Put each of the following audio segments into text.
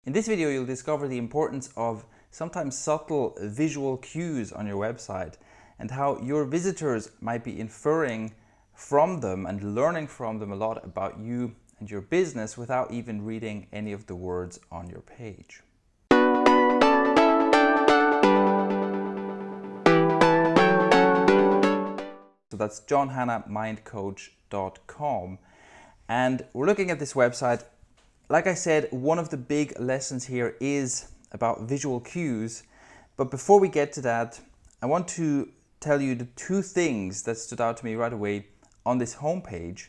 In this video, you'll discover the importance of sometimes subtle visual cues on your website and how your visitors might be inferring from them and learning from them a lot about you and your business without even reading any of the words on your page. So that's johnhannamindcoach.com, and we're looking at this website. Like I said, one of the big lessons here is about visual cues, but before we get to that, I want to tell you the two things that stood out to me right away on this homepage,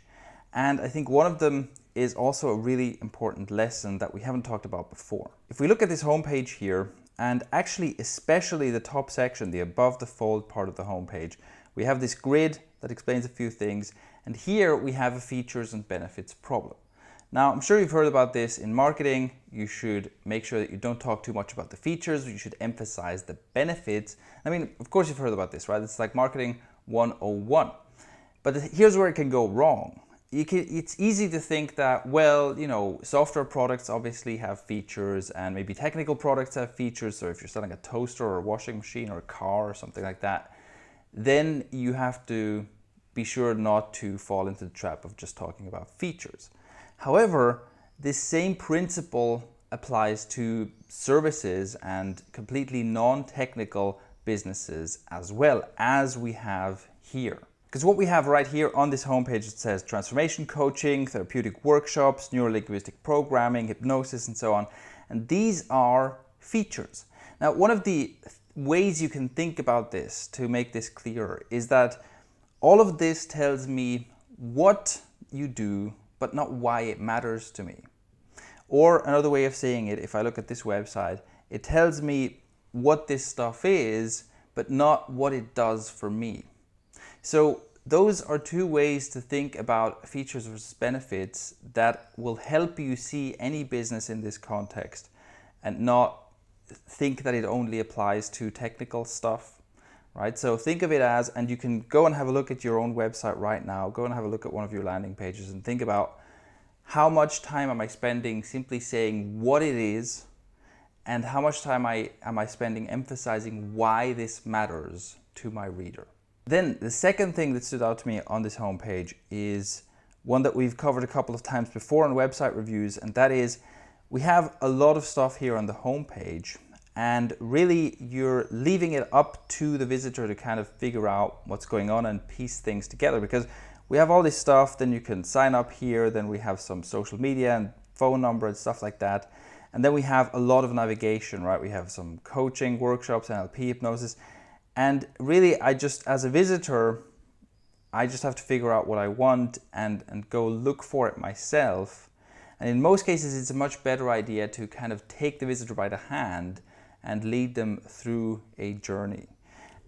and I think one of them is also a really important lesson that we haven't talked about before. If we look at this homepage here, and actually especially the top section, the above the fold part of the homepage, we have this grid that explains a few things, and here we have a features and benefits problem. Now, I'm sure you've heard about this in marketing. You should make sure that you don't talk too much about the features. You should emphasize the benefits. I mean, of course you've heard about this, right? It's like marketing 101. But here's where it can go wrong. It's easy to think that, well, you know, software products obviously have features, and maybe technical products have features. So if you're selling a toaster or a washing machine or a car or something like that, then you have to be sure not to fall into the trap of just talking about features. However, this same principle applies to services and completely non-technical businesses as well, as we have here. Because what we have right here on this homepage, it says transformation coaching, therapeutic workshops, neuro-linguistic programming, hypnosis, and so on. And these are features. Now, one of the ways you can think about this to make this clearer is that all of this tells me what you do, but not why it matters to me. Or another way of saying it, if I look at this website, it tells me what this stuff is, but not what it does for me. So those are two ways to think about features versus benefits that will help you see any business in this context and not think that it only applies to technical stuff, right? So think of it as, and you can go and have a look at your own website right now, go and have a look at one of your landing pages and think about how much time am I spending simply saying what it is, and how much time am I spending emphasizing why this matters to my reader. Then the second thing that stood out to me on this homepage is one that we've covered a couple of times before on website reviews, and that is we have a lot of stuff here on the homepage, and really you're leaving it up to the visitor to kind of figure out what's going on and piece things together, because we have all this stuff. Then you can sign up here, then we have some social media and phone number and stuff like that, and then we have a lot of navigation, right? We have some coaching workshops, NLP, hypnosis, and really I just, as a visitor, I just have to figure out what I want and go look for it myself. And in most cases, it's a much better idea to kind of take the visitor by the hand and lead them through a journey.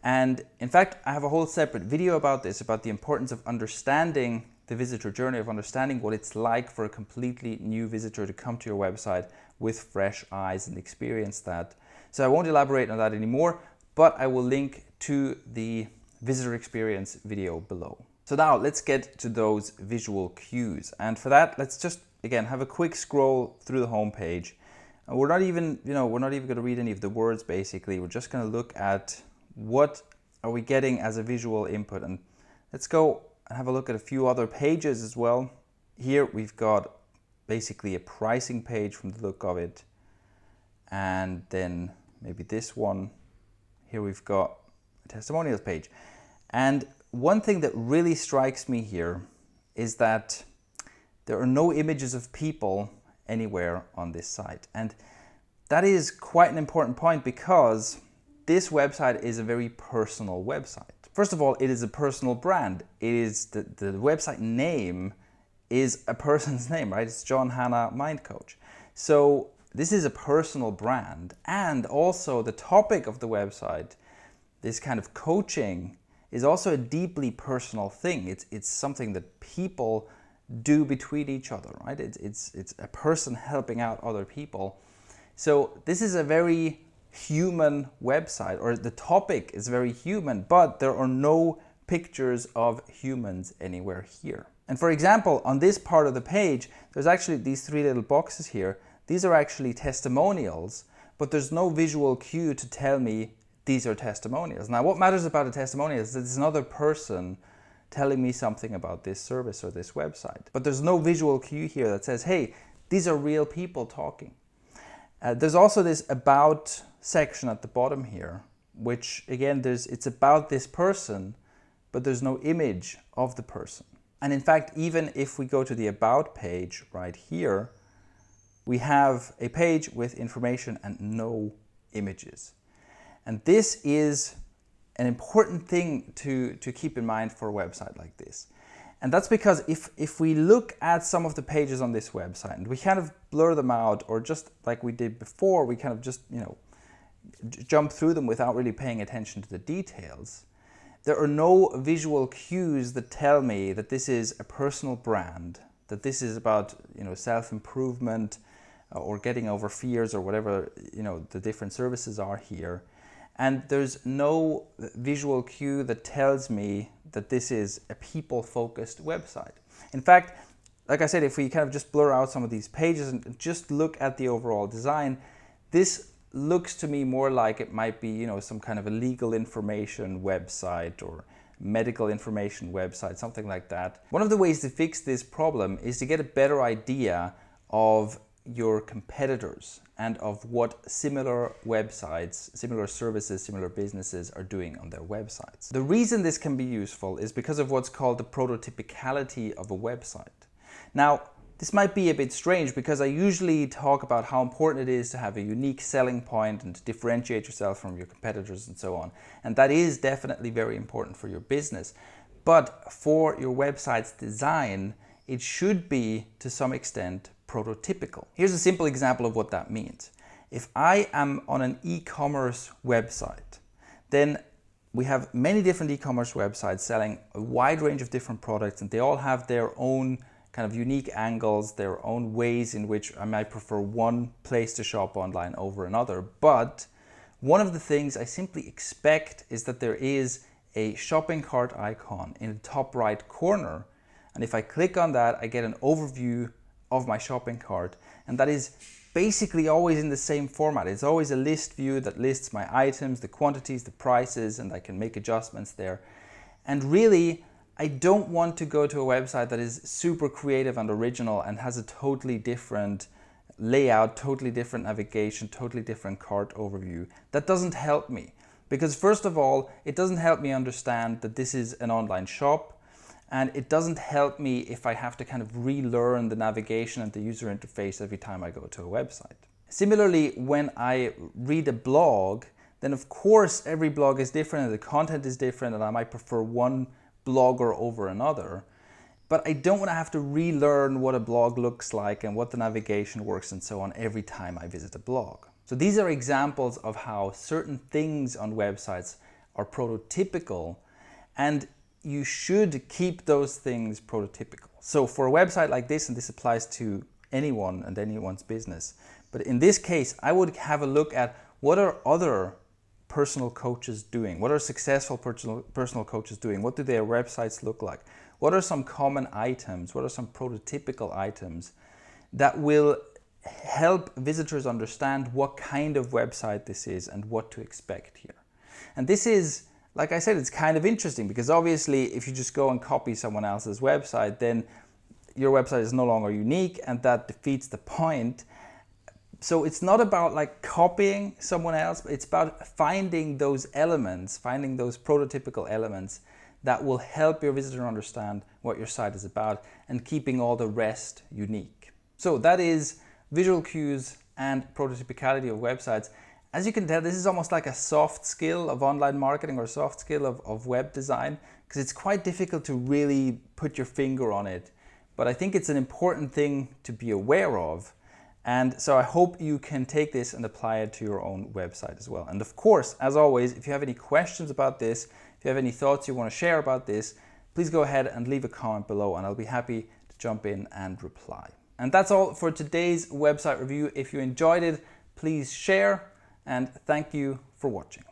And in fact, I have a whole separate video about this, about the importance of understanding the visitor journey, of understanding what it's like for a completely new visitor to come to your website with fresh eyes and experience that. So I won't elaborate on that anymore, but I will link to the visitor experience video below. So now let's get to those visual cues. And for that, let's just again have a quick scroll through the homepage. And we're not even going to read any of the words basically. We're just going to look at what are we getting as a visual input. And let's go and have a look at a few other pages as well. Here we've got basically a pricing page from the look of it. And then maybe this one. Here we've got a testimonials page. And one thing that really strikes me here is that there are no images of people anywhere on this site. And that is quite an important point, because this website is a very personal website. First of all, it is a personal brand. It is the website name is a person's name, right? It's John Hanna Mind Coach. So this is a personal brand, and also the topic of the website, this kind of coaching, is also a deeply personal thing. It's something that people do between each other, right? It's a person helping out other people. So this is a very human website, or the topic is very human, but there are no pictures of humans anywhere here. And for example, on this part of the page, there's actually these three little boxes here. these are actually testimonials, but there's no visual cue to tell me these are testimonials. Now, what matters about a testimonial is that it's another person telling me something about this service or this website. But there's no visual cue here that says, hey, these are real people talking. There's also this about section at the bottom here, which again, it's about this person, but there's no image of the person. And in fact, even if we go to the about page right here, we have a page with information and no images. And this is an important thing to keep in mind for a website like this. And that's because if we look at some of the pages on this website and we kind of blur them out, or just like we did before, we kind of just, jump through them without really paying attention to the details, there are no visual cues that tell me that this is a personal brand, that this is about, self-improvement or getting over fears or whatever, the different services are here. And there's no visual cue that tells me that this is a people-focused website. In fact, like I said, if we kind of just blur out some of these pages and just look at the overall design, this looks to me more like it might be, some kind of a legal information website or medical information website, something like that. One of the ways to fix this problem is to get a better idea of your competitors and of what similar websites, similar services, similar businesses are doing on their websites. The reason this can be useful is because of what's called the prototypicality of a website. Now, this might be a bit strange because I usually talk about how important it is to have a unique selling point and to differentiate yourself from your competitors and so on. And that is definitely very important for your business. But for your website's design, it should be to some extent prototypical. Here's a simple example of what that means. If I am on an e-commerce website, then we have many different e-commerce websites selling a wide range of different products, and they all have their own kind of unique angles, their own ways in which I might prefer one place to shop online over another. But one of the things I simply expect is that there is a shopping cart icon in the top right corner. And if I click on that, I get an overview of my shopping cart, and that is basically always in the same format. It's always a list view that lists my items, the quantities, the prices, and I can make adjustments there. And really, I don't want to go to a website that is super creative and original and has a totally different layout, totally different navigation, totally different cart overview. That doesn't help me, because first of all, it doesn't help me understand that this is an online shop. And it doesn't help me if I have to kind of relearn the navigation and the user interface every time I go to a website. Similarly, when I read a blog, then of course every blog is different and the content is different, and I might prefer one blogger over another. But I don't want to have to relearn what a blog looks like and what the navigation works and so on every time I visit a blog. So these are examples of how certain things on websites are prototypical, and you should keep those things prototypical. So for a website like this, and this applies to anyone and anyone's business, but in this case, I would have a look at what are other personal coaches doing? What are successful personal coaches doing? What do their websites look like? What are some common items? What are some prototypical items that will help visitors understand what kind of website this is and what to expect here? And this is, like I said, it's kind of interesting because obviously if you just go and copy someone else's website, then your website is no longer unique and that defeats the point. So it's not about like copying someone else, but it's about finding those elements, finding those prototypical elements that will help your visitor understand what your site is about and keeping all the rest unique. So that is visual cues and prototypicality of websites. As you can tell, this is almost like a soft skill of online marketing or soft skill of web design, because it's quite difficult to really put your finger on it. But I think it's an important thing to be aware of. And so I hope you can take this and apply it to your own website as well. And of course, as always, if you have any questions about this, if you have any thoughts you want to share about this, please go ahead and leave a comment below and I'll be happy to jump in and reply. And that's all for today's website review. If you enjoyed it, please share, and thank you for watching.